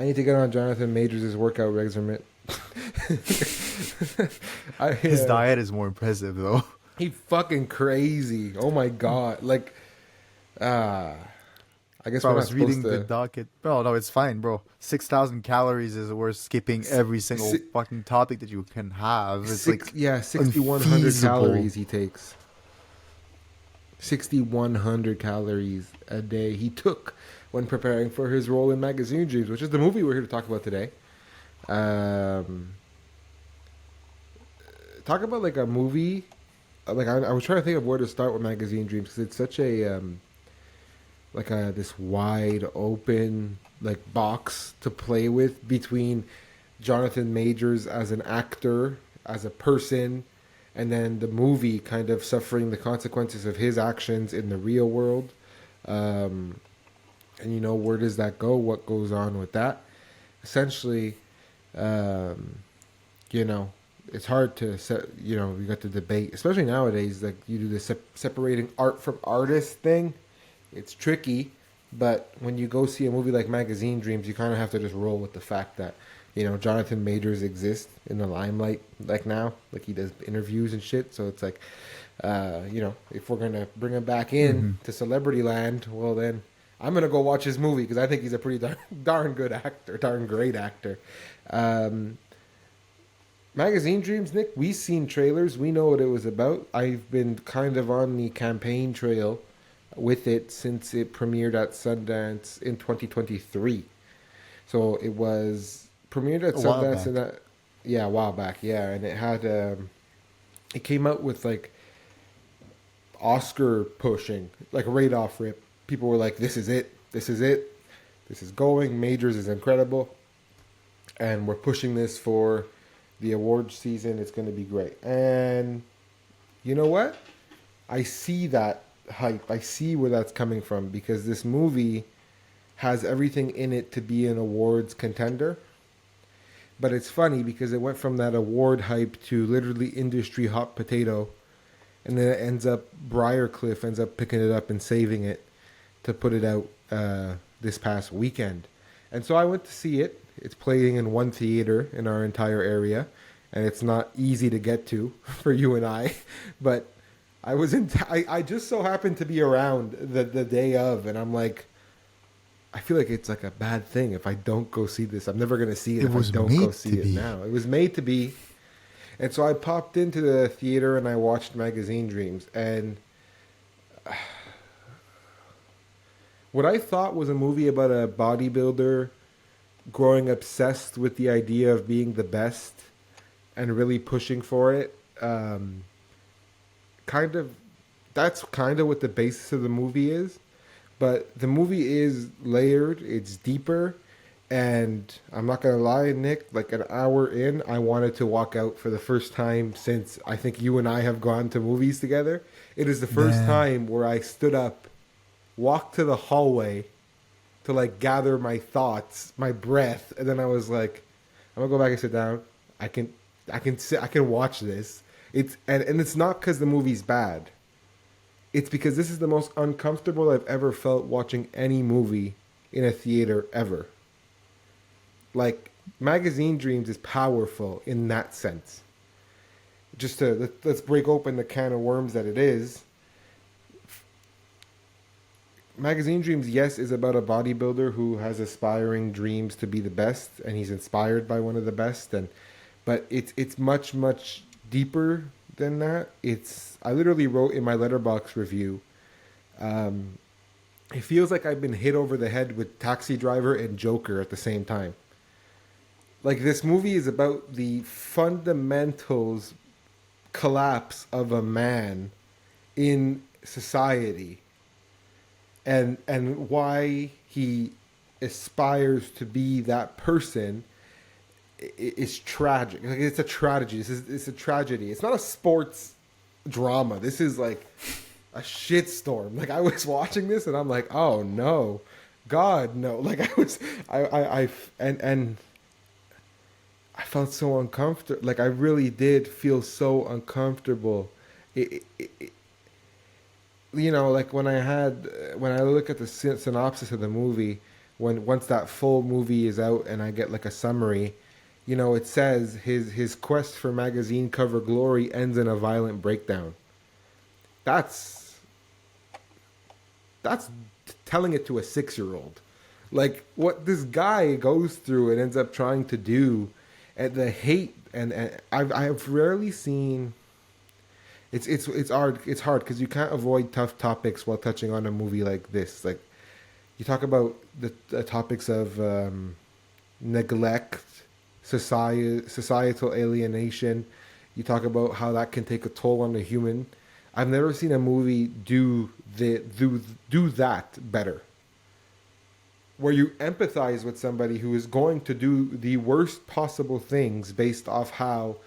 I need to get on Jonathan Majors' workout regimen. His diet is more impressive though. He fucking crazy. Oh my god. Like, ah, I guess Bro, I we're not was supposed reading the to. docket. Bro, no, it's fine, bro. 6,000 calories is worth skipping Si- every single si- fucking topic that you can have. It's like yeah, 6,100 unfeasible. calories he takes. 6,100 calories a day he took when preparing for his role in Magazine Dreams, which is the movie we're here to talk about today. Um, talk about like a movie. Like I was trying to think of where to start with Magazine Dreams because it's such a like a this wide open like box to play with between Jonathan Majors as an actor, as a person, and then the movie kind of suffering the consequences of his actions in the real world. Um, and where does that go? What goes on with that? Essentially, um, you know, it's hard to you got the debate, especially nowadays. Like you do the separating art from artist thing. It's tricky, but when you go see a movie like Magazine Dreams, you kind of have to just roll with the fact that Jonathan Majors exists in the limelight like now, like he does interviews and shit. So it's like, if we're gonna bring him back in Hmm. to celebrity land, well then I'm gonna go watch his movie because I think he's a pretty darn good actor, darn great actor. Um, Magazine Dreams, Nick, we've seen trailers. We know what it was about. I've been kind of on the campaign trail with it since it premiered at Sundance in 2023. So it was premiered at A while Sundance in back. that, yeah, a while back, yeah, and it came out with like Oscar pushing, like right off rip. People were like, "This is it. This is it. This is going. Majors is incredible, and we're pushing this for the awards season. It's going to be great." And you know what? I see that hype. I see where that's coming from because this movie has everything in it to be an awards contender. But it's funny because it went from that award hype to literally industry hot potato, and then it ends up Briarcliff ends up picking it up and saving it to put it out this past weekend. And so I went to see it. It's playing in one theater in our entire area, and it's not easy to get to for you and I. But I just so happened to be around the day of, and I'm like, I feel like it's like a bad thing if I don't go see this. I'm never gonna see it It if I was don't go made to see it be. now. It was made to be, and so I popped into the theater and I watched Magazine Dreams, and what I thought was a movie about a bodybuilder growing obsessed with the idea of being the best and really pushing for it. Kind of, that's kind of what the basis of the movie is. But the movie is layered, it's deeper, and I'm not gonna lie, Nick, like an hour in, I wanted to walk out for the first time since I think you and I have gone to movies together. It is the first Damn. time where I stood up, walked to the hallway to like gather my thoughts, my breath, and then I was like, I'm gonna go back and sit down. I can I can watch this. And it's not because the movie's bad. It's because this is the most uncomfortable I've ever felt watching any movie in a theater ever. Like Magazine Dreams is powerful in that sense. Just to let's break open the can of worms that it is. Magazine Dreams, yes, is about a bodybuilder who has aspiring dreams to be the best, and he's inspired by one of the best, and but it's much deeper than that. It's I literally wrote in my letterbox review. Um, it feels like I've been hit over the head with Taxi Driver and Joker at the same time. Like this movie is about the fundamentals collapse of a man in society and why he aspires to be that person is tragic. Like it's a tragedy. It's a tragedy. It's not a sports drama. This is like a shitstorm. Like I was watching this and I'm like, oh no, God no. Like I was, I and I felt so uncomfortable. Like I really did feel so uncomfortable. It, like when I look at the synopsis of the movie, once that full movie is out and I get like a summary, you know, it says his quest for magazine cover glory ends in a violent breakdown. That's that's telling it to a 6-year-old. Like what this guy goes through and ends up trying to do, and the hate and I've rarely seen. It's hard because you can't avoid tough topics while touching on a movie like this. Like you talk about the topics of neglect, societal alienation. You talk about how that can take a toll on the human. I've never seen a movie do that better. Where you empathize with somebody who is going to do the worst possible things based off how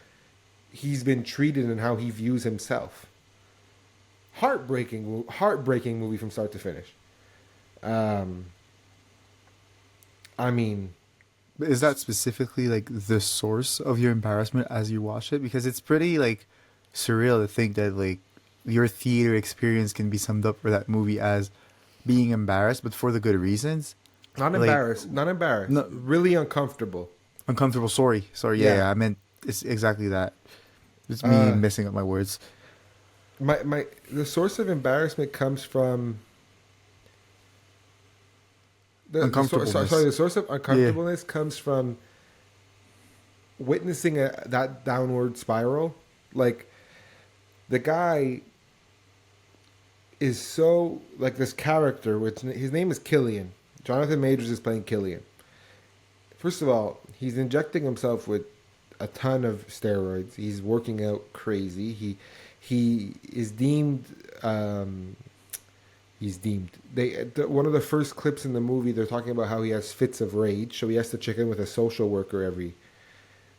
he's been treated and how he views himself. Heartbreaking movie from start to finish. I mean, Is that specifically like the source of your embarrassment as you watch it? Because it's pretty like surreal to think that like your theater experience can be summed up for that movie as being embarrassed, but for the good reasons. not Like, embarrassed, not embarrassed. no, Really uncomfortable. uncomfortable. Sorry. Yeah, I meant it's exactly that. It's me messing up my words. The source of embarrassment comes from Uncomfortableness. the source of uncomfortableness comes from witnessing that downward spiral. Like the guy is so like this character, which his name is Killian. Jonathan Majors is playing Killian. First of all, he's injecting himself with a ton of steroids. He's working out crazy. He is deemed. He's deemed. One of the first clips in the movie, they're talking about how he has fits of rage, so he has to check in with a social worker every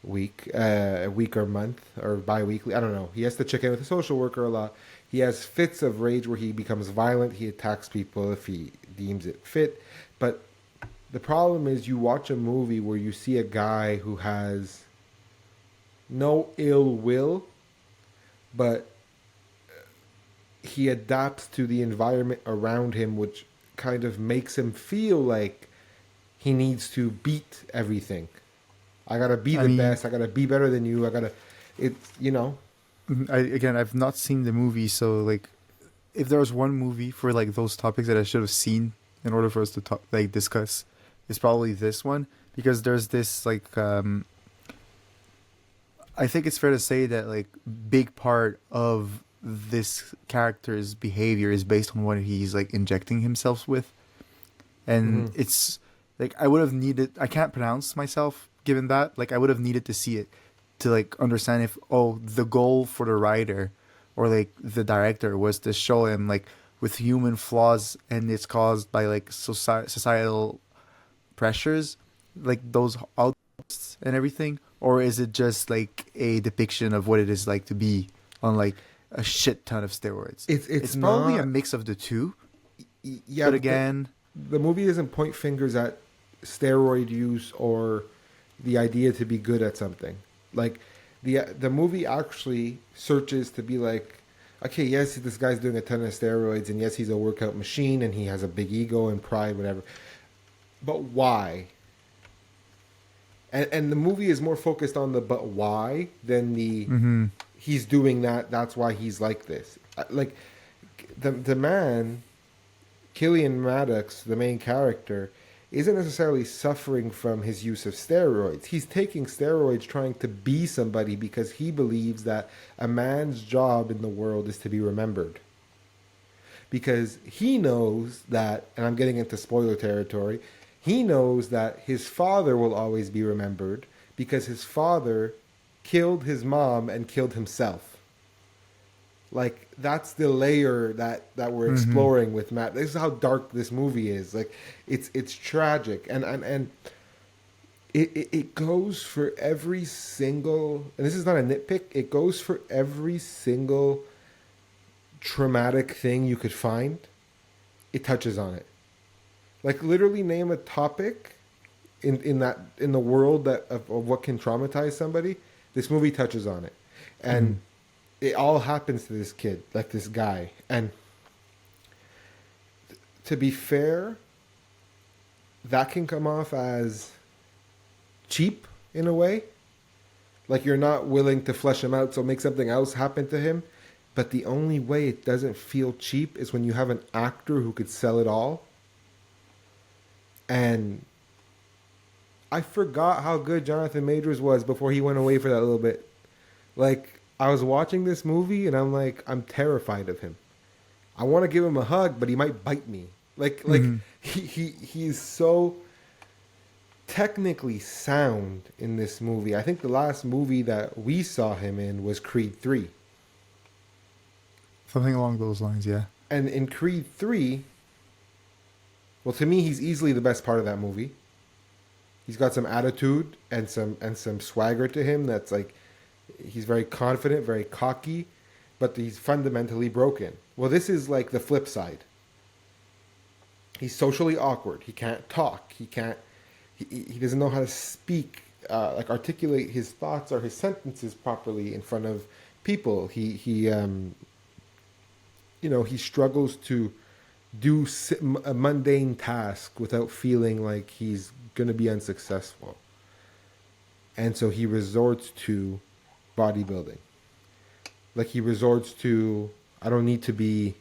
week, a week or month or bi-weekly. I don't know. He has to check in with a social worker a lot. He has fits of rage where he becomes violent. He attacks people if he deems it fit. But the problem is, you watch a movie where you see a guy who has no ill will, but he adapts to the environment around him, which kind of makes him feel like he needs to beat everything. I gotta be the best. I gotta be better than you. I've not seen the movie, so like, if there was one movie for like those topics that I should have seen in order for us to talk, like discuss, it's probably this one, because there's this like I think it's fair to say that like big part of this character's behavior is based on what he's like injecting himself with, and it's like I can't pronounce myself given that, like I would have needed to see it to like understand if the goal for the writer or like the director was to show him like with human flaws and it's caused by like societal pressures, like those outbursts and everything, or is it just like a depiction of what it is like to be on like a shit ton of steroids? It's probably a mix of the two. Yeah, but again, the movie doesn't point fingers at steroid use or the idea to be good at something. Like the movie actually searches to be like, okay, yes, this guy's doing a ton of steroids, and yes, he's a workout machine, and he has a big ego and pride, whatever. But why? And the movie is more focused on the but why than the he's doing that. That's why he's like this. Like the man, Killian Maddox, the main character, isn't necessarily suffering from his use of steroids. He's taking steroids trying to be somebody because he believes that a man's job in the world is to be remembered. Because he knows that, and I'm getting into spoiler territory, he knows that his father will always be remembered because his father killed his mom and killed himself. Like, that's the layer that we're exploring with Matt. This is how dark this movie is. Like, it's tragic. And it goes for every single, and this is not a nitpick, it goes for every single traumatic thing you could find. It touches on it. Like, literally name a topic in the world that of what can traumatize somebody. This movie touches on it. And it all happens to this kid, like this guy. And to be fair, that can come off as cheap in a way. Like you're not willing to flesh him out, so make something else happen to him. But the only way it doesn't feel cheap is when you have an actor who could sell it all. And I forgot how good Jonathan Majors was before he went away for that little bit. Like, I was watching this movie and I'm like, I'm terrified of him. I want to give him a hug, but he might bite me. Like he's so technically sound in this movie. I think the last movie that we saw him in was Creed 3. Something along those lines, yeah. And in Creed 3, well, to me, he's easily the best part of that movie. He's got some attitude and some swagger to him that's like, he's very confident, very cocky, but he's fundamentally broken. Well, this is like the flip side. He's socially awkward. He can't talk. He doesn't know how to speak, like articulate his thoughts or his sentences properly in front of people. He struggles to do a mundane task without feeling like he's going to be unsuccessful. And so he resorts to bodybuilding. Like he resorts to, I don't need to be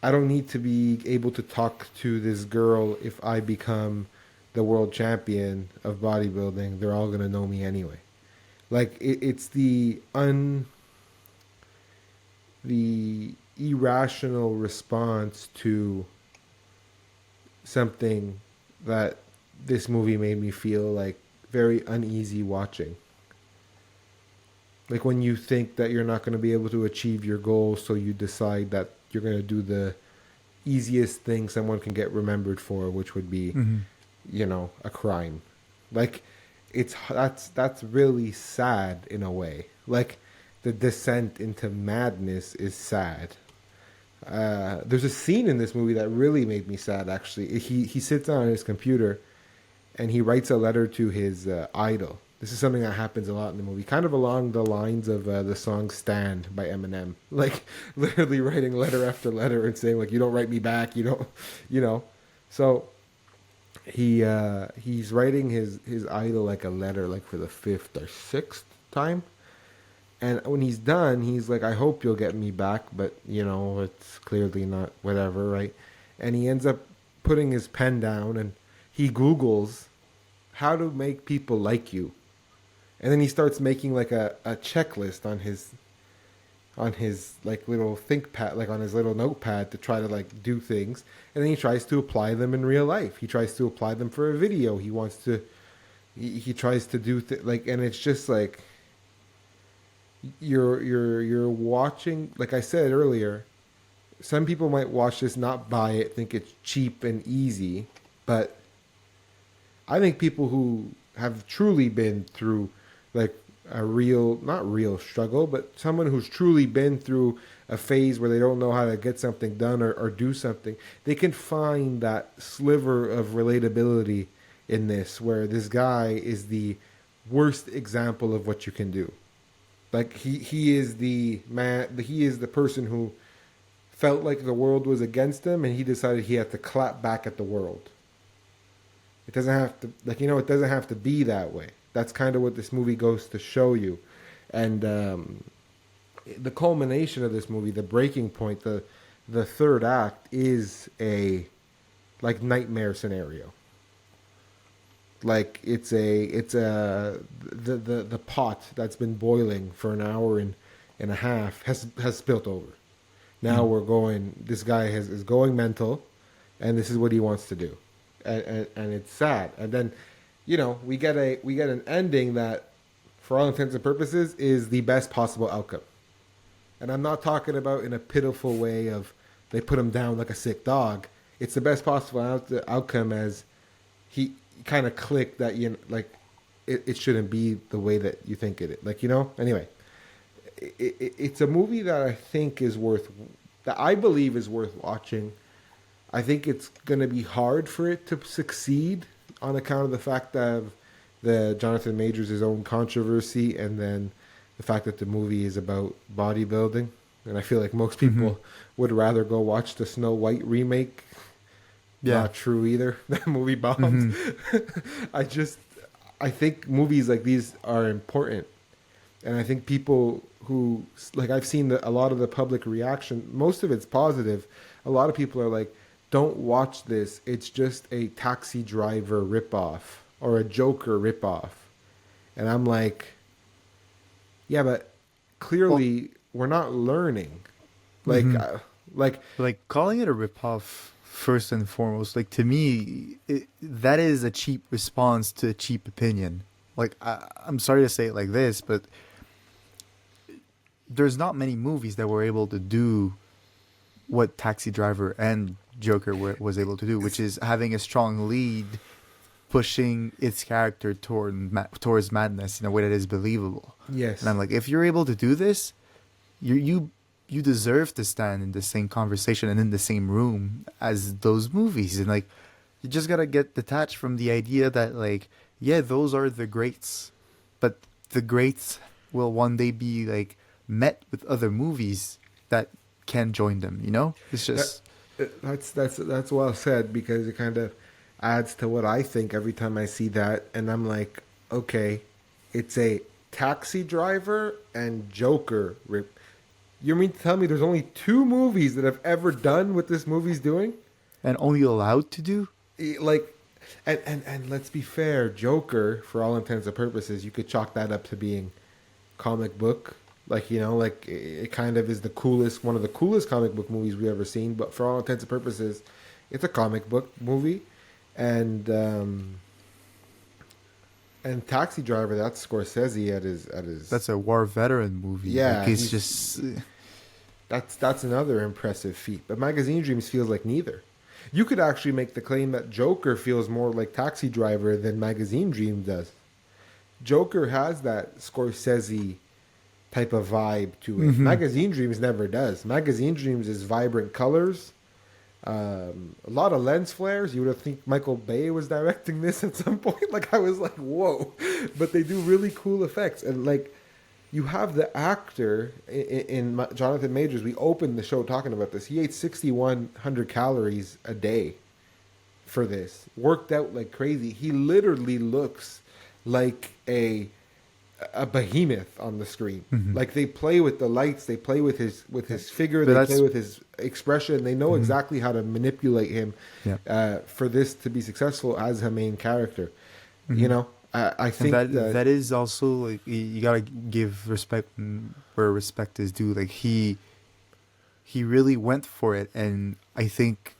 able to talk to this girl if I become the world champion of bodybuilding. They're all going to know me anyway. Like it's the irrational response to something that this movie made me feel like very uneasy watching. Like when you think that you're not going to be able to achieve your goal, so you decide that you're going to do the easiest thing someone can get remembered for, which would be, a crime. Like that's really sad in a way. Like the descent into madness is sad. There's a scene in this movie that really made me sad, actually. He sits down on his computer and he writes a letter to his idol. This is something that happens a lot in the movie, kind of along the lines of the song "Stand" by Eminem. Like literally writing letter after letter and saying like, "You don't write me back, you don't," So he's writing his idol like a letter, like for the 5th or 6th time. And when he's done, he's like, "I hope you'll get me back, but it's clearly not, whatever, right?" And he ends up putting his pen down and he Googles how to make people like you. And then he starts making like a checklist on his like little ThinkPad, like on his little notepad, to try to like do things. And then he tries to apply them in real life. He tries to apply them for a video. He tries to do like, and it's just like, you're watching, like I said earlier, some people might watch this, not buy it, think it's cheap and easy, but I think people who have truly been through like a real, not real struggle, but someone who's truly been through a phase where they don't know how to get something done or do something, they can find that sliver of relatability in this, where this guy is the worst example of what you can do. Like he is the man, he is the person who felt like the world was against him and he decided he had to clap back at the world. It doesn't have to, like, it doesn't have to be that way. That's kind of what this movie goes to show you. And the culmination of this movie, the breaking point, the third act is a like nightmare scenario. Like it's the pot that's been boiling for an hour and a half has spilt over. Now this guy is going mental, and this is what he wants to do. And it's sad. And then, we get an ending that, for all intents and purposes, is the best possible outcome. And I'm not talking about in a pitiful way of they put him down like a sick dog. It's the best possible outcome, as he kind of clicked that it shouldn't be the way that you think it is. Like, anyway, it's a movie that I believe is worth watching. I think it's going to be hard for it to succeed on account of the fact that the Jonathan Majors' own controversy, and then the fact that the movie is about bodybuilding. And I feel like most people would rather go watch the Snow White remake Yeah. Not true either. That movie bombed. Hmm. I just, I think movies like these are important. And I think people who, like, I've seen a lot of the public reaction, most of it's positive. A lot of people are like, don't watch this. It's just a Taxi Driver ripoff or a Joker ripoff. And I'm like, yeah, but Well, clearly we're not learning. Like, hmm like, like calling it a ripoff first and foremost, like to me, that is a cheap response to a cheap opinion. Like I'm sorry to say it like this, but there's not many movies that were able to do what Taxi Driver and Joker was able to do, which is having a strong lead pushing its character towards madness in a way that is believable. And yes. I'm like, if you're able to do this, you deserve to stand in the same conversation and in the same room as those movies. And like, you just gotta get detached from the idea that like, yeah, those are the greats, but the greats will one day be like met with other movies that can join them. You know, it's That, just that's well said because it kind of adds to what I think every time I see that, and I'm like, okay, it's a Taxi Driver and Joker rip. You mean to tell me there's only two movies that have ever done what this movie's doing? and only allowed to do. Like, and let's be fair, Joker, for all intents and purposes, you could chalk that up to being comic book. Like, like it kind of is the coolest, one of the coolest comic book movies we've ever seen. But for all intents and purposes, it's a comic book movie, and Taxi Driver, that's Scorsese at his. That's a war veteran movie. Yeah, Like it's he's just that's another impressive feat. But Magazine Dreams feels like neither. You could actually make the claim that Joker feels more like Taxi Driver than Magazine Dreams does. Joker has that Scorsese type of vibe to it. hmm Magazine Dreams never does. Magazine Dreams is vibrant colors, a lot of lens flares. You would have think Michael Bay was directing this at some point. Like I was like, whoa! But they do really cool effects, and like you have the actor in Jonathan Majors. We opened the show talking about this. He ate 6,100 calories a day for this. Worked out like crazy. He literally looks like a behemoth on the screen. hmm Like they play with the lights, they play with his figure, But they play that's with his expression. They know mhm. exactly how to manipulate him Yeah. for this to be successful as a main character. You hmm know, I And think that that is also like you gotta give respect where respect is due. Like he really went for it, and I think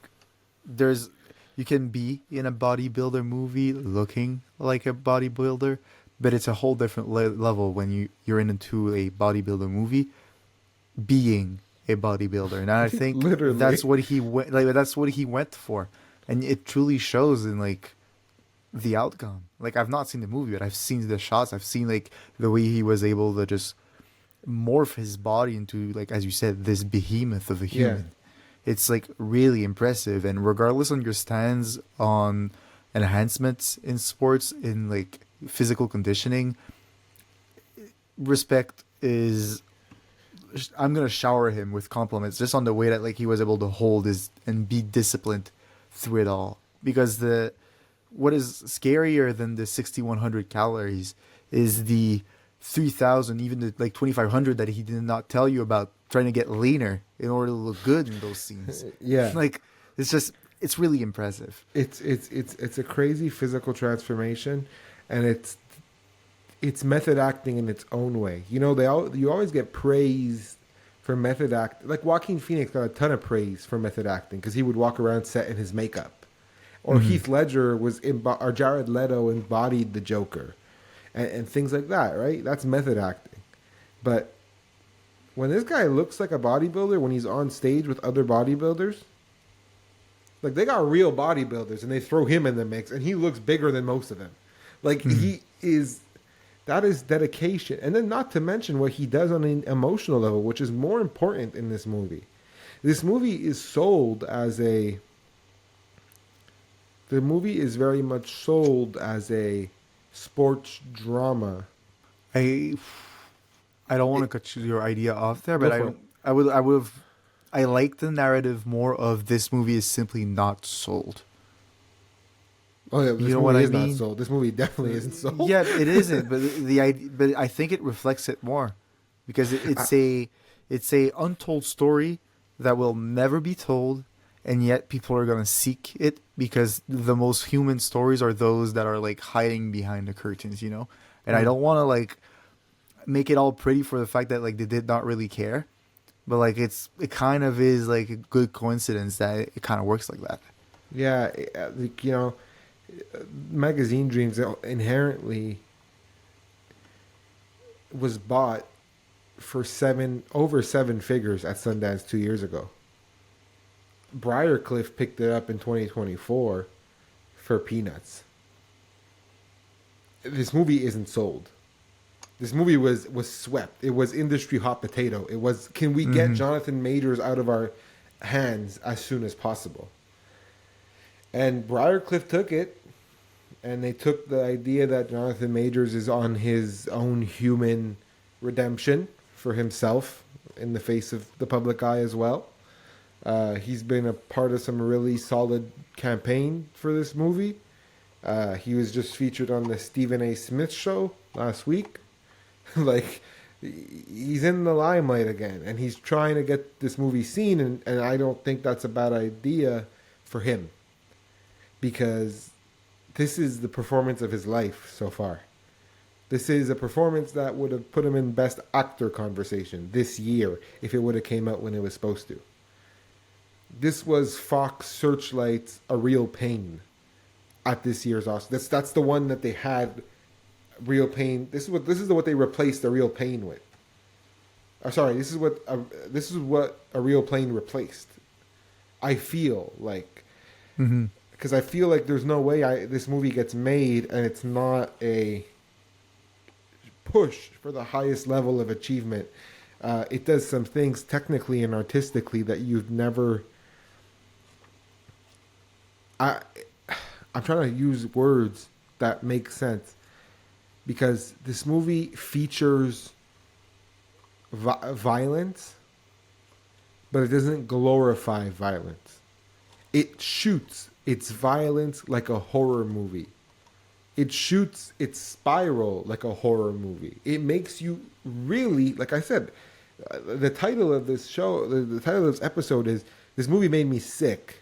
there's you can be in a bodybuilder movie looking like a bodybuilder, but it's a whole different level when you're into a bodybuilder movie being a bodybuilder. And I think literally, that's what he went like that's what he went for, and it truly shows in like the outcome. Like I've not seen the movie, but I've seen the shots. I've seen like the way he was able to just morph his body into like as you said this behemoth of a yeah. human. It's like really impressive, and regardless on your stands on enhancements in sports in like physical conditioning, respect is I'm gonna shower him with compliments just on the way that like he was able to hold his and be disciplined through it all. Because the what is scarier than the 6,100 calories is the 3,000, even the like 2,500 that he did not tell you about, trying to get leaner in order to look good in those scenes. Yeah, Like it's really impressive. it's a crazy physical transformation, and it's method acting in its own way. You always get praise for method act. Like Joaquin Phoenix got a ton of praise for method acting because he would walk around set in his makeup, or hmm Heath Ledger or Jared Leto embodied the Joker, and things like that. Right? That's method acting. But when this guy looks like a bodybuilder when he's on stage with other bodybuilders, like they got real bodybuilders and they throw him in the mix and he looks bigger than most of them. Like hmm he is that is dedication. And then not to mention what he does on an emotional level, which is more important in this movie. This movie is sold as a the movie is very much sold as a sports drama. I I don't want It, to cut your idea off there, go but for it. I would have I like the narrative more of this movie is simply not sold. Oh yeah, You this know what movie I is not mean? sold. This movie definitely isn't sold. Yeah, it isn't, but but I think it reflects it more because I, it's a untold story that will never be told, and yet people are gonna seek it because the most human stories are those that are like hiding behind the curtains, you know. And I mm, don't want to like make it all pretty for the fact that like they did not really care, but like it kind of is like a good coincidence that it kind of works like that. yeah, like, Magazine Dreams inherently was bought for over seven figures at Sundance 2 years ago. Briarcliff picked it up in 2024 for peanuts. This movie isn't sold. This movie was swept. It was industry hot potato. It was, can we get Mm-hmm. Jonathan Majors out of our hands as soon as possible? And Briarcliff took it, and they took the idea that Jonathan Majors is on his own human redemption for himself in the face of the public eye as well. He's been a part of some really solid campaign for this movie. He was just featured on the Stephen A. Smith show last week. Like, he's in the limelight again, and he's trying to get this movie seen, and I don't think that's a bad idea for him, because this is the performance of his life so far. This is a performance that would have put him in Best Actor conversation this year if it would have came out when it was supposed to. This was Fox Searchlight's A Real Pain at this year's Oscar. That's the one that they had. Real Pain. This is what they replaced A Real Pain with. Sorry, this is what A Real Pain replaced. I feel like, Mm-hmm. because I feel like there's no way this movie gets made and it's not a push for the highest level of achievement. It does some things technically and artistically that you've never. I I'm trying to use words that make sense, because this movie features violence, but it doesn't glorify violence. It shoots its violence like a horror movie. It shoots its spiral like a horror movie. It makes you really, like I said, the title of this show, the title of this episode is "This movie made me sick,"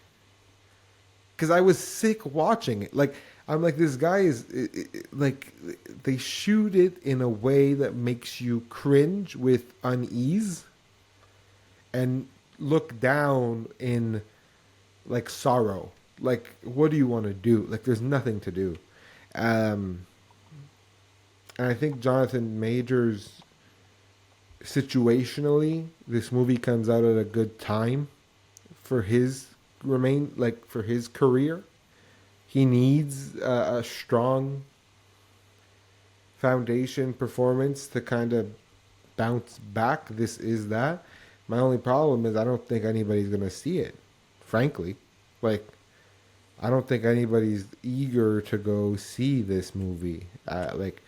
because I was sick watching it. Like, I'm like, this guy is like, they shoot it in a way that makes you cringe with unease and look down in like sorrow. Like, what do you want to do? Like, there's nothing to do. And I think Jonathan Majors, situationally, this movie comes out at a good time for his for his career. He needs a strong foundation performance to kind of bounce back. This is that. My only problem is I don't think anybody's gonna see it. Frankly, like, I don't think anybody's eager to go see this movie. Like,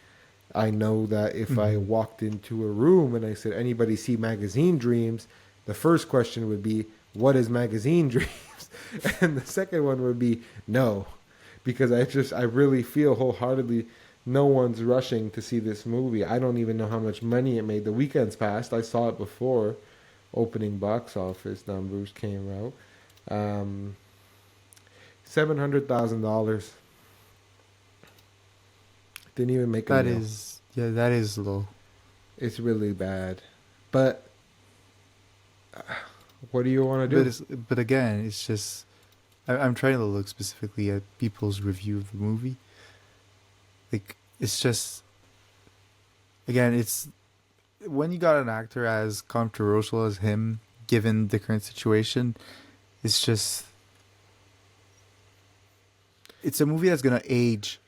I know that if I Mm-hmm. walked into a room and I said, "Anybody see Magazine Dreams?" the first question would be, "What is Magazine Dreams?" And the second one would be, "No," because I really feel wholeheartedly no one's rushing to see this movie. I don't even know how much money it made. The weekend's passed. I saw it before opening box office numbers came out. $700,000. Didn't even make a That meal. is, yeah, that is low. It's really bad. But what do you want to But do? but again, it's just I'm trying to look specifically at people's review of the movie. Like, it's just, again, it's when you got an actor as controversial as him, given the current situation, it's just it's a movie that's gonna age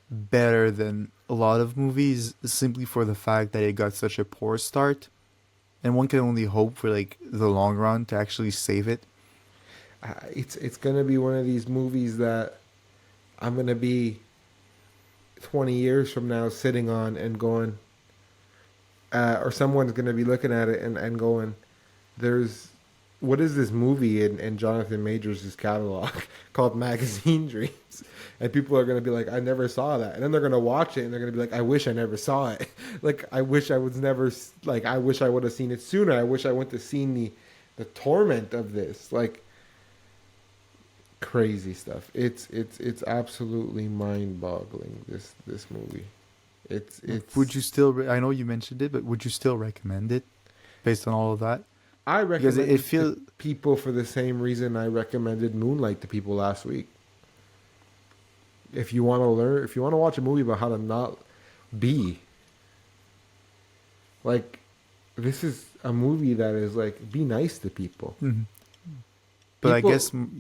better than a lot of movies simply for the fact that it got such a poor start, and one can only hope for like the long run to actually save it. It's gonna be one of these movies that I'm gonna be 20 years from now sitting on and going, or someone's gonna be looking at it and going, there's what is this movie in Jonathan Majors' catalog called Magazine Dreams? And people are going to be like, I never saw that. And then they're going to watch it and they're going to be like, I wish I never saw it. Like, I wish I was never, like, I wish I would have seen it sooner. I wish I went to seen the torment of this. Like, crazy stuff. It's absolutely mind-boggling, this movie. It's Would you still? I know you mentioned it, but would you still recommend it based on all of that? I Because recommend it it feels to people for the same reason I recommended Moonlight to people last week. If you want to learn, if you want to watch a movie about how to not be, like, this is a movie that is like, be nice to people. But I People- guess I don't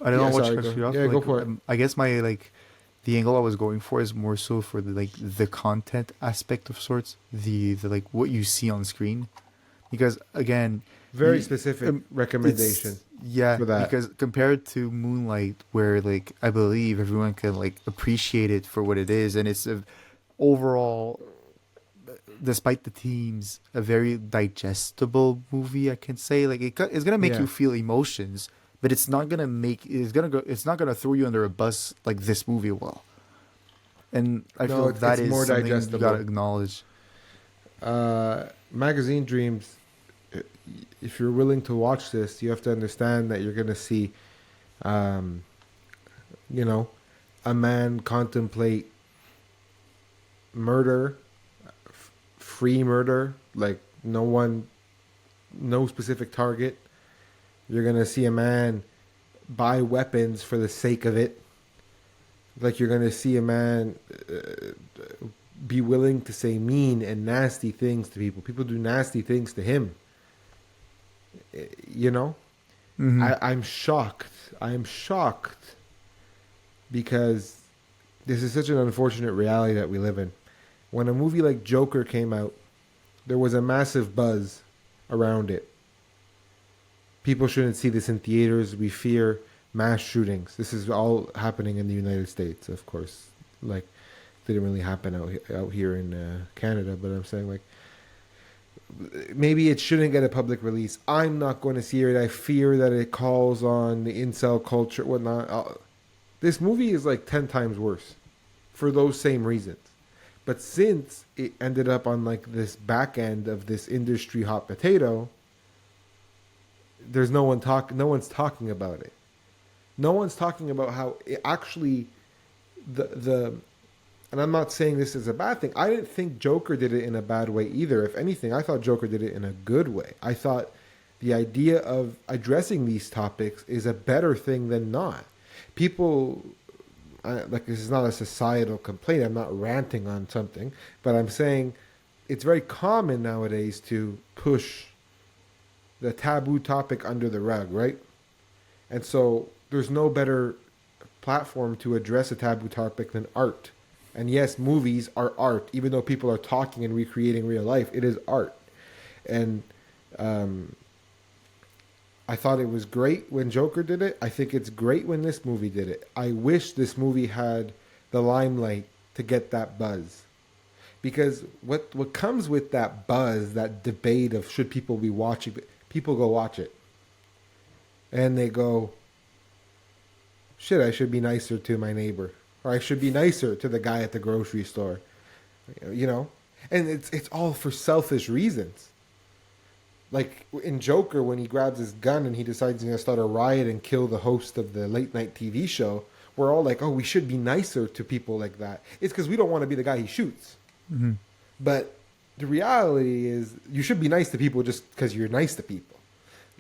Yeah, know what sorry, to cut go- you off. yeah, go for it. I guess my the angle I was going for is more so for the content aspect of sorts, the like what you see on screen, because again, Very you- specific recommendation. Yeah, for that. because compared to Moonlight, where like I believe everyone can like appreciate it for what it is, and it's a overall, despite the themes, a very digestible movie. I can say like it's gonna make Yeah. you feel emotions, but it's not gonna it's not gonna throw you under a bus like this movie will. And I No, feel it's- that it's is more something digestible. you gotta acknowledge. Magazine Dreams, if you're willing to watch this, you have to understand that you're going to see, you know, a man contemplate murder, free murder, like no specific target. You're going to see a man buy weapons for the sake of it. Like, you're going to see a man be willing to say mean and nasty things to people. People do nasty things to him. You know? I'm shocked. I am shocked because this is such an unfortunate reality that we live in. When a movie like Joker came out, there was a massive buzz around it. People shouldn't see this in theaters. We fear mass shootings. This is all happening in the United States, of course. Like, didn't really happen out here in Canada, but I'm saying, like, maybe it shouldn't get a public release. I'm not going to see it. I fear that it calls on the incel culture, whatnot. This movie is like 10 times worse for those same reasons. But since it ended up on like this back end of this industry hot potato, there's no one's talking about it. No one's talking about how it actually and I'm not saying this is a bad thing. I didn't think Joker did it in a bad way either. If anything, I thought Joker did it in a good way. I thought the idea of addressing these topics is a better thing than not. People, like, this is not a societal complaint. I'm not ranting on something, but I'm saying it's very common nowadays to push the taboo topic under the rug, right? And so there's no better platform to address a taboo topic than art. And yes, movies are art. Even though people are talking and recreating real life, it is art. And I thought it was great when Joker did it. I think it's great when this movie did it. I wish this movie had the limelight to get that buzz. Because what comes with that buzz, that debate of should people be watching, people go watch it. And they go, shit, I should be nicer to my neighbor. Or I should be nicer to the guy at the grocery store. You know? And it's all for selfish reasons. Like in Joker, when he grabs his gun and he decides he's going to start a riot and kill the host of the late night TV show, we're all like, oh, we should be nicer to people like that. It's because we don't want to be the guy he shoots. Mm-hmm. But the reality is you should be nice to people just because you're nice to people.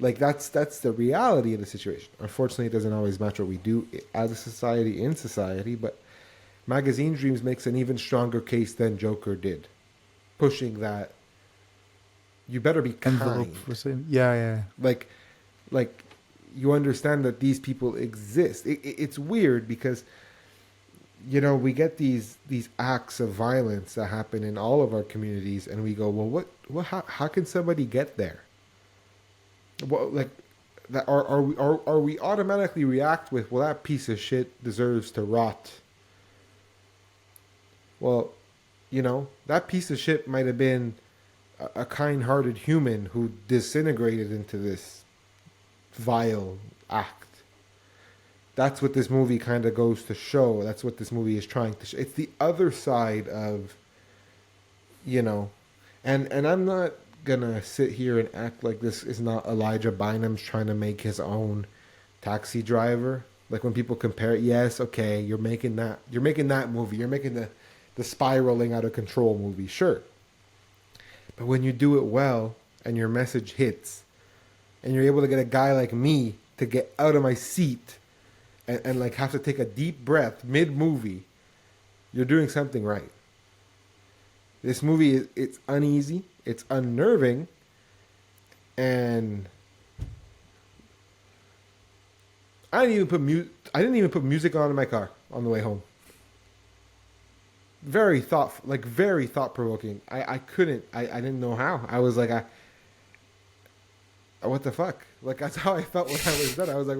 Like, that's the reality of the situation. Unfortunately, it doesn't always match what we do as a society, in society, but Magazine Dreams makes an even stronger case than Joker did. Pushing that you better be Envelope kind. for saying, yeah. Like you understand that these people exist. It's weird because, you know, we get these acts of violence that happen in all of our communities, and we go, well, how can somebody get there? Well, like that are we automatically react with, well, that piece of shit deserves to rot. Well, you know, that piece of shit might have been a kind-hearted human who disintegrated into this vile act. That's what this movie kind of goes to show. That's what this movie is trying to show. It's the other side of, you know, and I'm not gonna sit here and act like this is not Elijah Bynum's trying to make his own Taxi Driver. Like when people compare it, yes, okay, you're making that movie. You're making the spiraling out of control movie, sure. But when you do it well and your message hits, and you're able to get a guy like me to get out of my seat and like have to take a deep breath mid-movie, you're doing something right. This movie, it's uneasy, it's unnerving, and I didn't even put music on in my car on the way home. Very thought-provoking. I didn't know how. I was like, what the fuck? Like, that's how I felt when I was done. I was like,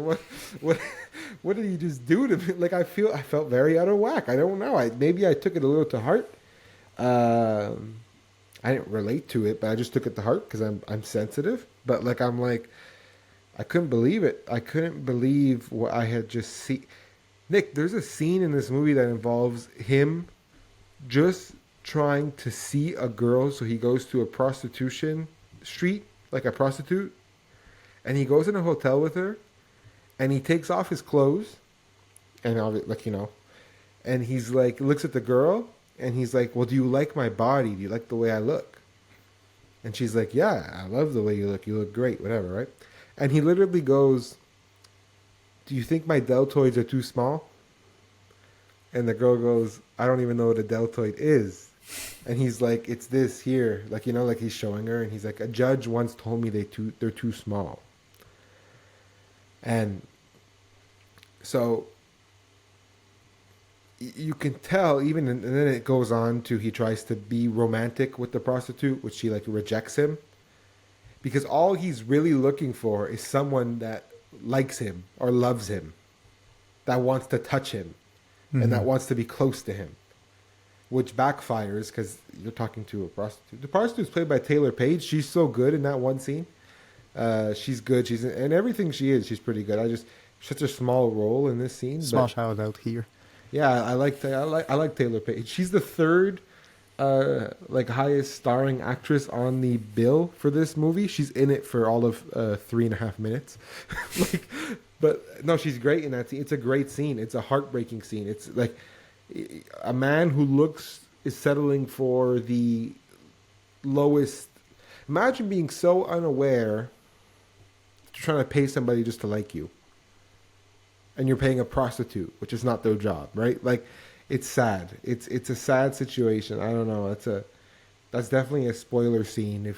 what did you just do to me? Like, I felt very out of whack. I don't know. Maybe I took it a little to heart. I didn't relate to it, but I just took it to heart because I'm sensitive. But like, I couldn't believe it. I couldn't believe what I had just seen. Nick, there's a scene in this movie that involves him just trying to see a girl. So he goes to a prostitution street, like a prostitute, and he goes in a hotel with her, and he takes off his clothes, and like, you know, and he's like, looks at the girl, and he's like, well, do you like my body? Do you like the way I look? And she's like, yeah, I love the way you look. You look great, whatever, right? And he literally goes, do you think my deltoids are too small? And the girl goes, I don't even know what a deltoid is. And he's like, it's this here. Like, you know, like he's showing her. And he's like, a judge once told me they're too small. And so you can tell even, and then it goes on to, he tries to be romantic with the prostitute, which she like rejects him. Because all he's really looking for is someone that likes him or loves him, that wants to touch him, and that wants to be close to him, which backfires because you're talking to a prostitute. The prostitute's played by Taylor Page. She's so good in that one scene. She's good. And everything she is, she's pretty good. Such a small role in this scene. Small shout out here. Yeah, I like Taylor Page. She's the third like highest starring actress on the bill for this movie. She's in it for all of 3.5 minutes. Like, but no, she's great in that scene. It's a great scene. It's a heartbreaking scene. It's like a man who is settling for the lowest. Imagine being so unaware, trying to pay somebody just to like you, and you're paying a prostitute, which is not their job, right? Like, it's sad. It's a sad situation. I don't know. That's definitely a spoiler scene.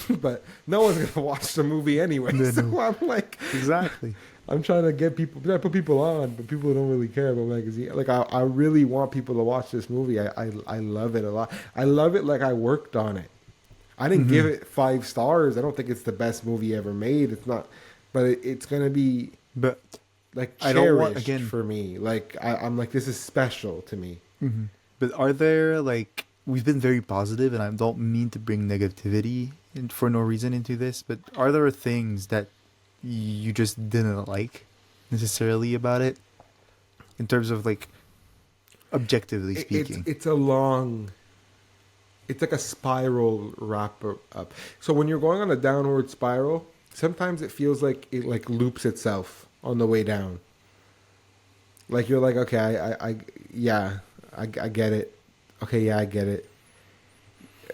But no one's gonna watch the movie anyway. No. So I'm like, exactly. I'm trying to get people. I put people on, but people don't really care about magazine. Like, I really want people to watch this movie. I love it a lot. I love it like I worked on it. I didn't give it 5 stars. I don't think it's the best movie ever made. It's not, but it's gonna be. But like, cherished for me. Like, I'm like, this is special to me. Mm-hmm. But are there, like, we've been very positive, and I don't mean to bring negativity for no reason into this, but are there things that you just didn't like necessarily about it, in terms of, like, objectively speaking? It's like a spiral wrap up. So when you're going on a downward spiral, sometimes it feels like it like loops itself on the way down. Like, you're like, okay, I get it. Okay, yeah, I get it.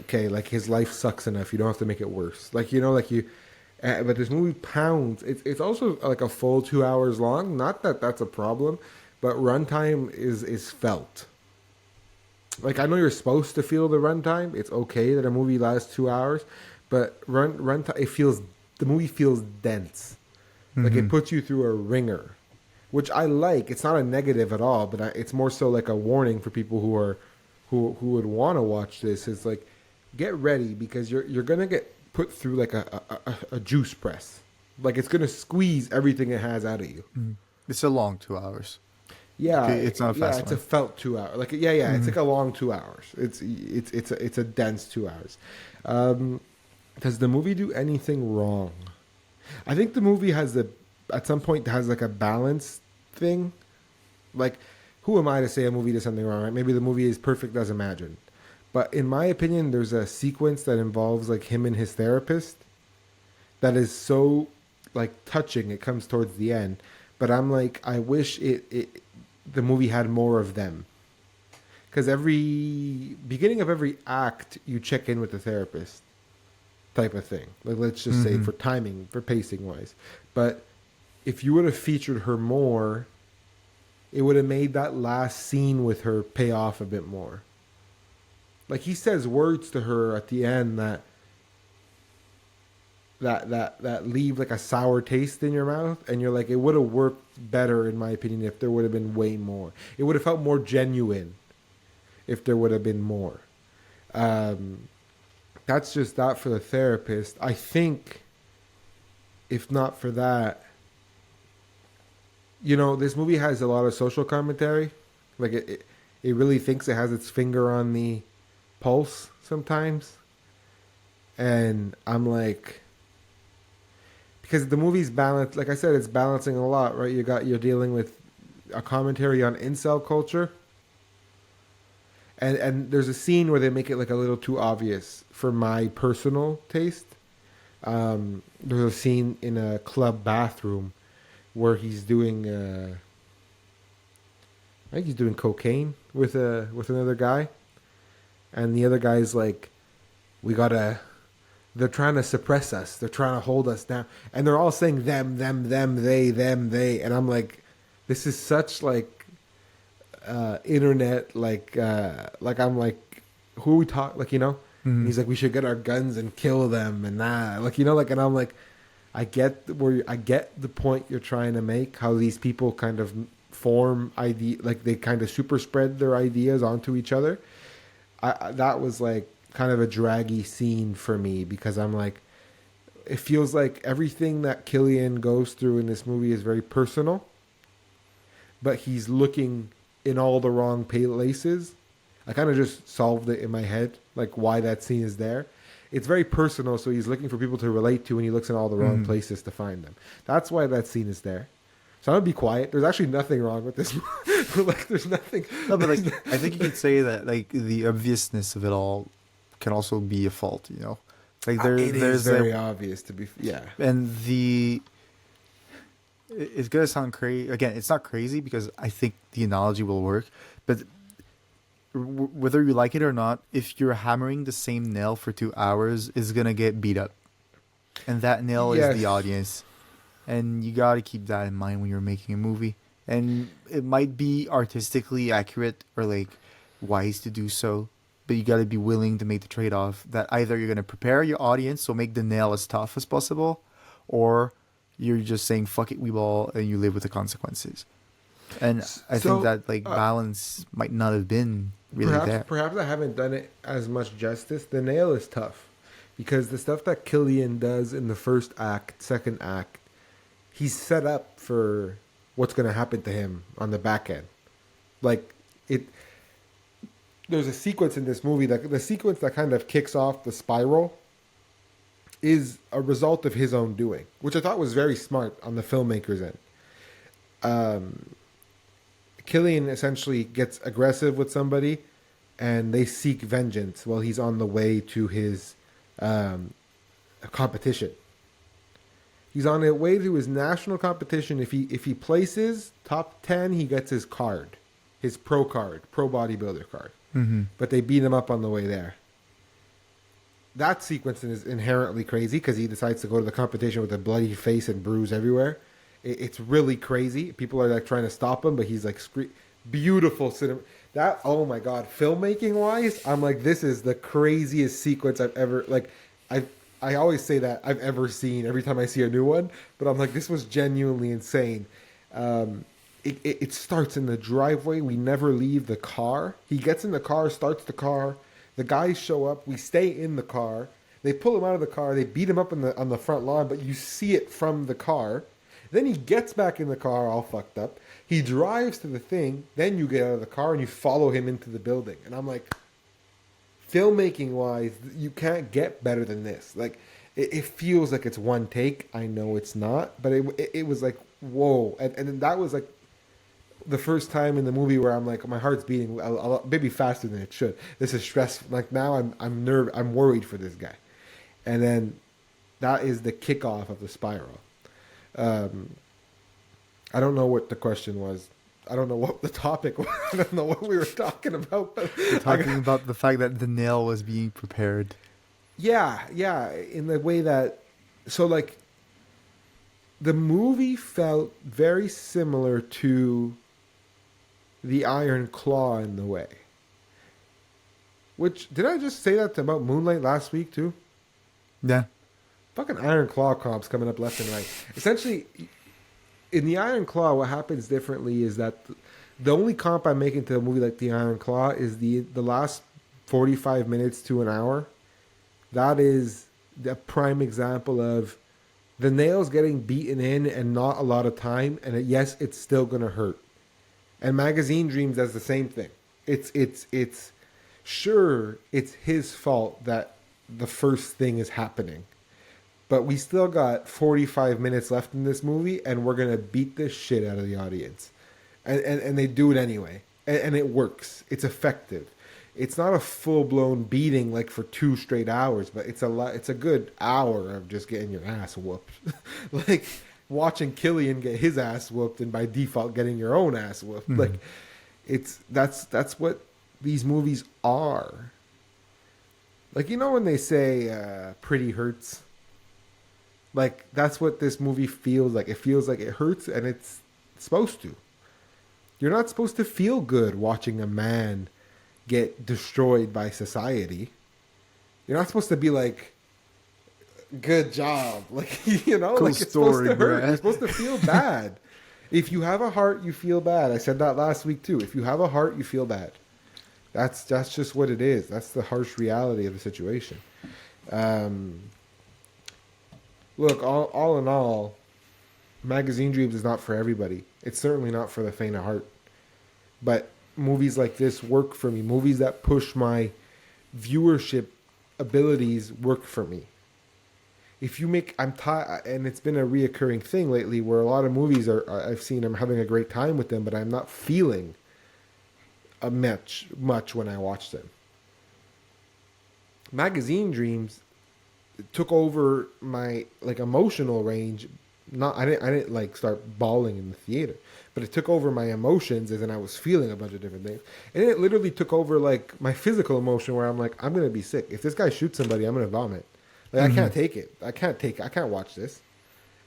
Okay, like, his life sucks enough. You don't have to make it worse. Like, you know, like you. But this movie pounds. It's also like a full 2 hours long. Not that that's a problem, but runtime is felt. Like, I know you're supposed to feel the runtime. It's okay that a movie lasts 2 hours, but runtime, the movie feels dense. Like, it puts you through a ringer, which I like. It's not a negative at all, but it's more so like a warning for people who would want to watch this. It's like, get ready, because you're gonna get put through like a juice press. Like, it's gonna squeeze everything it has out of you. It's a long 2 hours. Yeah, okay, it's not a fast one. It's one. a felt 2 hours. Like, it's like a long 2 hours. It's a dense 2 hours. Does the movie do anything wrong? I think the movie has at some point has like a balance thing. Like, who am I to say a movie does something wrong? Right? Maybe the movie is perfect as imagined, but in my opinion, there's a sequence that involves like him and his therapist that is so like touching. It comes towards the end, but I'm like, I wish the movie had more of them, because every beginning of every act you check in with the therapist type of thing. Like, let's just say for timing, for pacing wise. But if you would have featured her more, it would have made that last scene with her pay off a bit more. Like, he says words to her at the end that leave like a sour taste in your mouth, and you're like, it would have worked better in my opinion if there would have been way more. It would have felt more genuine if there would have been more. That's just that for the therapist. I think if not for that, this movie has a lot of social commentary. Like, it really thinks it has its finger on the pulse sometimes. And I'm like, because the movie's balanced, like I said, it's balancing a lot, right? You're dealing with a commentary on incel culture. And there's a scene where they make it like a little too obvious for my personal taste. There's a scene in a club bathroom where he's doing, I think he's doing cocaine with another guy, and the other guy's like, they're trying to suppress us, they're trying to hold us down, and they're all saying them, they, and I'm like, this is such like internet, like I'm like, who we talk, like, and he's like, we should get our guns and kill them, and like, and I'm like, I get the point you're trying to make, how these people kind of form like they kind of super spread their ideas onto each other. That was like kind of a draggy scene for me, because I'm like, it feels like everything that Killian goes through in this movie is very personal, but he's looking in all the wrong places. I kind of just solved it in my head, like why that scene is there. It's very personal, so he's looking for people to relate to, and he looks in all the wrong places to find them. That's why that scene is there. So I'm gonna be quiet. There's actually nothing wrong with this. Like, there's nothing. No, but like, I think you could say that like the obviousness of it all can also be a fault. Like there's very obvious to be. Yeah. And it's gonna sound crazy. Again, it's not crazy because I think the analogy will work, but whether you like it or not, if you're hammering the same nail for 2 hours, it's gonna get beat up, and that nail is the audience, and you gotta keep that in mind when you're making a movie. And it might be artistically accurate or like wise to do so, but you gotta be willing to make the trade-off that either you're gonna prepare your audience, so make the nail as tough as possible, or you're just saying fuck it, we ball, and you live with the consequences. And I think that like balance might not have been really there. Perhaps I haven't done it as much justice. The nail is tough because the stuff that Killian does in the first act, second act, he's set up for what's going to happen to him on the back end. Like, there's a sequence in this movie, that the sequence that kind of kicks off the spiral is a result of his own doing, which I thought was very smart on the filmmaker's end. Killian essentially gets aggressive with somebody, and they seek vengeance while he's on the way to his competition. He's on the way to his national competition. If he places top 10, he gets his card, his pro bodybuilder card. But they beat him up on the way there. That sequence is inherently crazy because he decides to go to the competition with a bloody face and bruise everywhere. It's really crazy. People are like trying to stop him, but he's like beautiful cinema. That, oh my god, filmmaking wise, I'm like, this is the craziest sequence I've ever, like, I always say that I've ever seen every time I see a new one, but I'm like, this was genuinely insane. It starts in the driveway. We never leave the car. He gets in the car, starts the car. The guys show up. We stay in the car. They pull him out of the car. They beat him up on the front lawn, but you see it from the car. Then he gets back in the car all fucked up. He drives to the thing. Then you get out of the car and you follow him into the building. And I'm like, filmmaking wise, you can't get better than this. Like, it feels like it's one take. I know it's not, but it was like whoa, and then that was like the first time in the movie where I'm like my heart's beating a lot, maybe faster than it should. This is stress. Like now I'm worried for this guy, and then that is the kickoff of the spiral. Um, I don't know what the question was. I don't know what the topic was. I don't know what we were talking about. But We're talking about the fact that the nail was being prepared. yeah, in the way that, so like, the movie felt very similar to the Iron Claw in the way. Which, did I just say that about Moonlight last week too? Yeah. Fucking Iron Claw comps coming up left and right. Essentially, in the Iron Claw, what happens differently is that the only comp I'm making to a movie like the Iron Claw is the last 45 minutes to an hour. That is the prime example of the nails getting beaten in and not a lot of time, and yes, it's still gonna hurt. And Magazine Dreams does the same thing. It's sure it's his fault that the first thing is happening. But we still got 45 minutes left in this movie, and we're going to beat this shit out of the audience. And they do it anyway. And it works. It's effective. It's not a full-blown beating like for 2 straight hours, but it's a good hour of just getting your ass whooped. Like watching Killian get his ass whooped and by default getting your own ass whooped. Mm-hmm. Like that's what these movies are. Like, you know when they say pretty hurts? Like, that's what this movie feels like. It feels like it hurts, and it's supposed to. You're not supposed to feel good watching a man get destroyed by society. You're not supposed to be like, good job. Like, you know, cool like it's story, supposed to hurt. Brad. You're supposed to feel bad. If you have a heart, you feel bad. I said that last week, too. If you have a heart, you feel bad. That's just what it is. That's the harsh reality of the situation. Look, all in all, Magazine Dreams is not for everybody. It's certainly not for the faint of heart. But movies like this work for me. Movies that push my viewership abilities work for me. If you make, and it's been a reoccurring thing lately where a lot of movies I've seen, I'm having a great time with them, but I'm not feeling a much when I watch them. Magazine Dreams took over my like emotional range. I didn't like start bawling in the theater, but it took over my emotions as in I was feeling a bunch of different things, and it literally took over like my physical emotion where I'm like, I'm gonna be sick if this guy shoots somebody. I'm gonna vomit. Like, I can't take it. I can't watch this.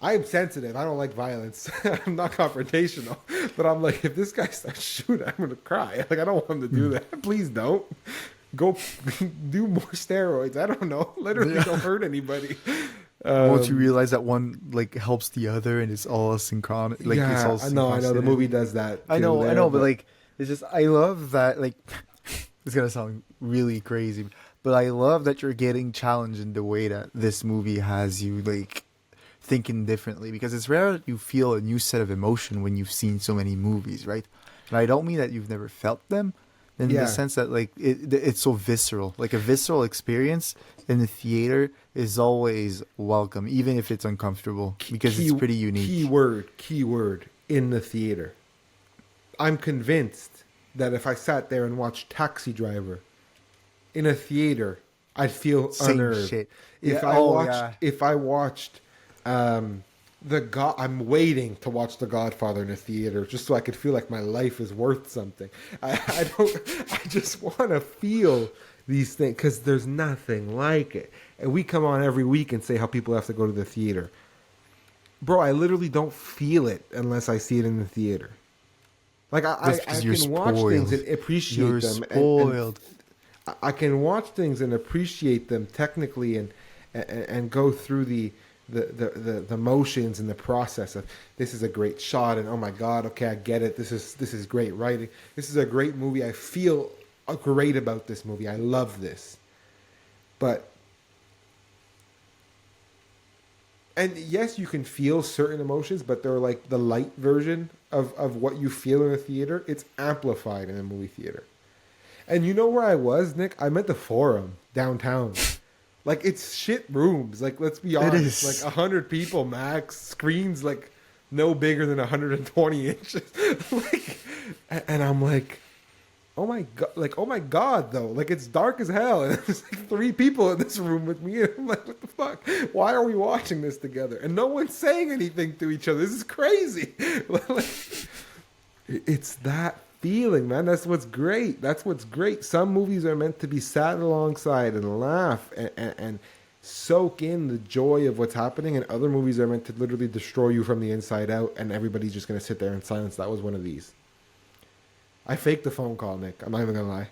I am sensitive. I don't like violence. I'm not confrontational, but I'm like, if this guy starts shooting, I'm gonna cry. Like, I don't want him to do that. Please don't. Go do more steroids. I don't know. Literally, don't hurt anybody. Once you realize that one like helps the other and it's all synchronous, like yeah, it's all I know. The movie does that. I know, but like it's just I love that. Like it's gonna sound really crazy, but I love that you're getting challenged in the way that this movie has you like thinking differently, because it's rare that you feel a new set of emotion when you've seen so many movies, right? And I don't mean that you've never felt them. In the sense that like it's so visceral, like a visceral experience in the theater is always welcome, even if it's uncomfortable, because it's pretty unique. Keyword in the theater. I'm convinced that if I sat there and watched Taxi Driver in a theater, I'd feel unnerved. Shit. If I watched I'm waiting to watch The Godfather in a theater just so I could feel like my life is worth something. I just want to feel these things because there's nothing like it. And we come on every week and say how people have to go to the theater. Bro, I literally don't feel it unless I see it in the theater. Like I can watch things and appreciate them. Spoiled. And I can watch things and appreciate them technically and go through the motions and the process of this is a great shot and oh my god, okay, I get it, this is great writing, this is a great movie, I feel great about this movie, I love this. But and yes, you can feel certain emotions, but they're like the light version of what you feel in a theater. It's amplified in a movie theater. And you know where I was, Nick? I'm at the Forum downtown. Like, it's shit rooms. Like, let's be It honest. is. Like, 100 people max. Screens, like, no bigger than 120 inches. Like, and I'm like, oh my god, like, oh my god, though. Like, it's dark as hell, and there's like 3 people in this room with me, and I'm like, what the fuck? Why are we watching this together? And no one's saying anything to each other. This is crazy. Like, it's that feeling, man. That's what's great. That's what's great. Some movies are meant to be sat alongside and laugh and soak in the joy of what's happening, and other movies are meant to literally destroy you from the inside out, and everybody's just going to sit there in silence. That was one of these. I faked the phone call, Nick. I'm not even going to lie.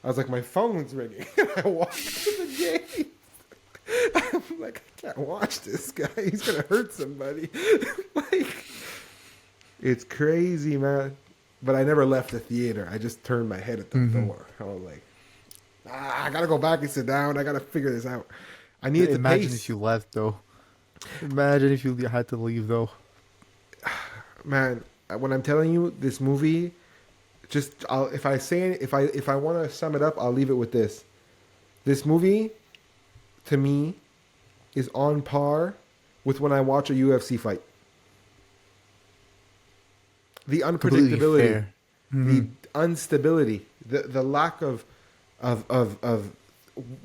I was like, my phone's ringing. I walked to the game. I'm like, I can't watch this guy. He's going to hurt somebody. Like, it's crazy, man. But I never left the theater. I just turned my head at the door. I was like, I got to go back and sit down. I got to figure this out. I needed to Imagine pace. if you left, though. Imagine if you had to leave, though. Man, when I'm telling you, this movie, if I want to sum it up, I'll leave it with this. This movie, to me, is on par with when I watch a UFC fight. The unpredictability, the instability, the lack of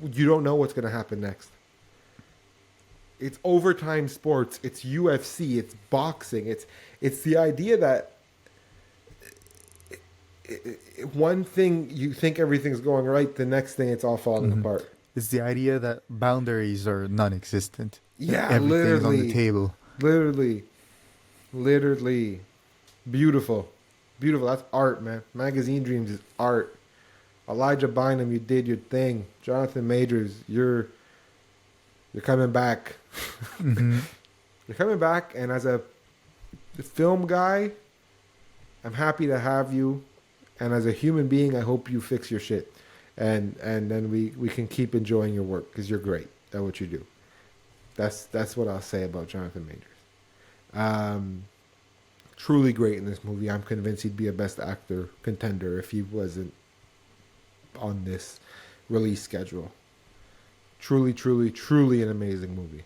you don't know what's going to happen next. It's overtime sports. It's UFC. It's boxing. It's the idea that one thing you think everything's going right, the next thing it's all falling apart. It's the idea that boundaries are non-existent. Yeah, Everything's on the literally. table. Literally. Beautiful. That's art, man. Magazine Dreams is art. Elijah Bynum, you did your thing. Jonathan Majors, you're coming back. You're coming back, and as a film guy, I'm happy to have you. And as a human being, I hope you fix your shit. And then we can keep enjoying your work, because you're great at what you do. That's what I'll say about Jonathan Majors. Truly great in this movie. I'm convinced he'd be a best actor contender if he wasn't on this release schedule. Truly an amazing movie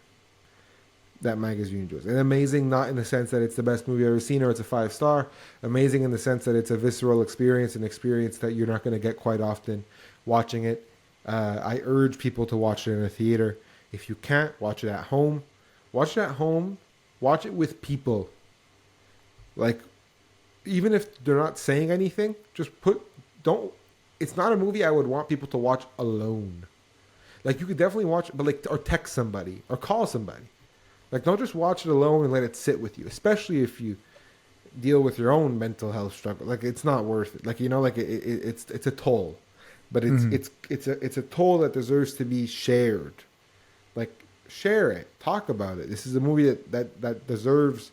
that magazine enjoys. And amazing not in the sense that it's the best movie I've ever seen or it's a 5-star. Amazing in the sense that it's a visceral experience, an experience that you're not going to get quite often watching it. I urge people to watch it in a theater. If you can't, watch it at home. Watch it at home. Watch it with people. Like, even if they're not saying anything, it's not a movie I would want people to watch alone. Like, you could definitely watch it, but like, or text somebody or call somebody. Like, don't just watch it alone and let it sit with you, especially if you deal with your own mental health struggle. Like, it's not worth it. Like, you know, like it's a toll, but it's a toll that deserves to be shared. Like, share it, talk about it. This is a movie that deserves,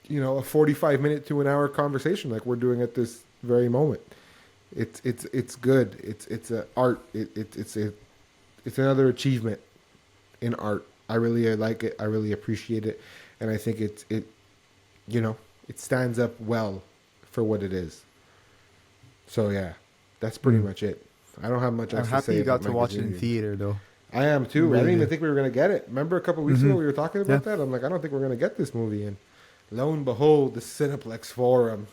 you know, a 45-minute to an hour conversation like we're doing at this very moment. It's good. It's a art. It's another achievement in art. I really like it. I really appreciate it, and I think it stands up well for what it is. So yeah, that's pretty much it. I don't have much else to say. I'm happy you got about to watch it in Magazine. theater, though. I am too. Really I didn't even did. think we were gonna get it. Remember a couple of weeks ago we were talking about that? I'm like, I don't think we're gonna get this movie, and lo and behold, the Cineplex forum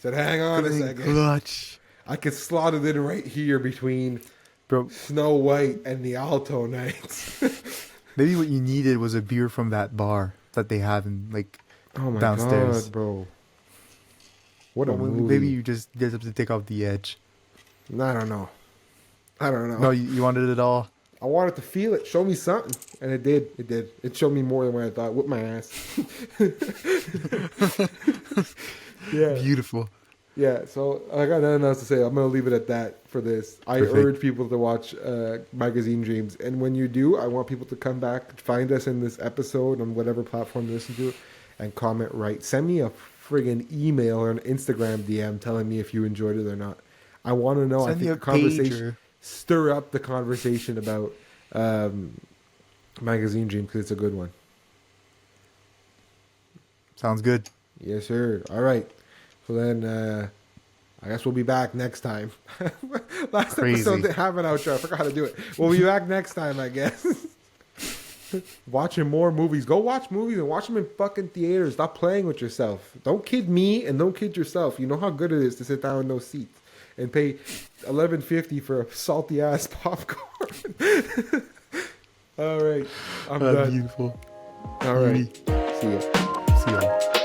said, "Hang on a second, Clutch. I could slot it in right here between Bro, Snow White and the Alto Knights." maybe what you needed was a beer from that bar that they have in, like, Oh my downstairs. god, bro! What a Well, movie! maybe you just did something to take off the edge. I don't know. No, you wanted it all. I wanted to feel it. Show me something, and it did. It showed me more than what I thought. Whip my ass. Yeah. Beautiful. Yeah, so I got nothing else to say. I'm going to leave it at that for this. I Perfect. urge people to watch Magazine Dreams. And when you do, I want people to come back, find us in this episode on whatever platform you listen to, and comment right. Send me a friggin' email or an Instagram DM telling me if you enjoyed it or not. I want to know. Send I me think a the conversation, pager. stir up the conversation about Magazine Dreams because it's a good one. Sounds good. Yes, sir. All right. So then I guess we'll be back next time. Last Crazy. episode didn't have an outro. I forgot how to do it. We'll be back next time, I guess. Watching more movies. Go watch movies and watch them in fucking theaters. Stop playing with yourself. Don't kid me and don't kid yourself. You know how good it is to sit down in those seats and pay $11.50 for a salty ass popcorn. All right, I'm done. Beautiful. All right, see ya. See ya.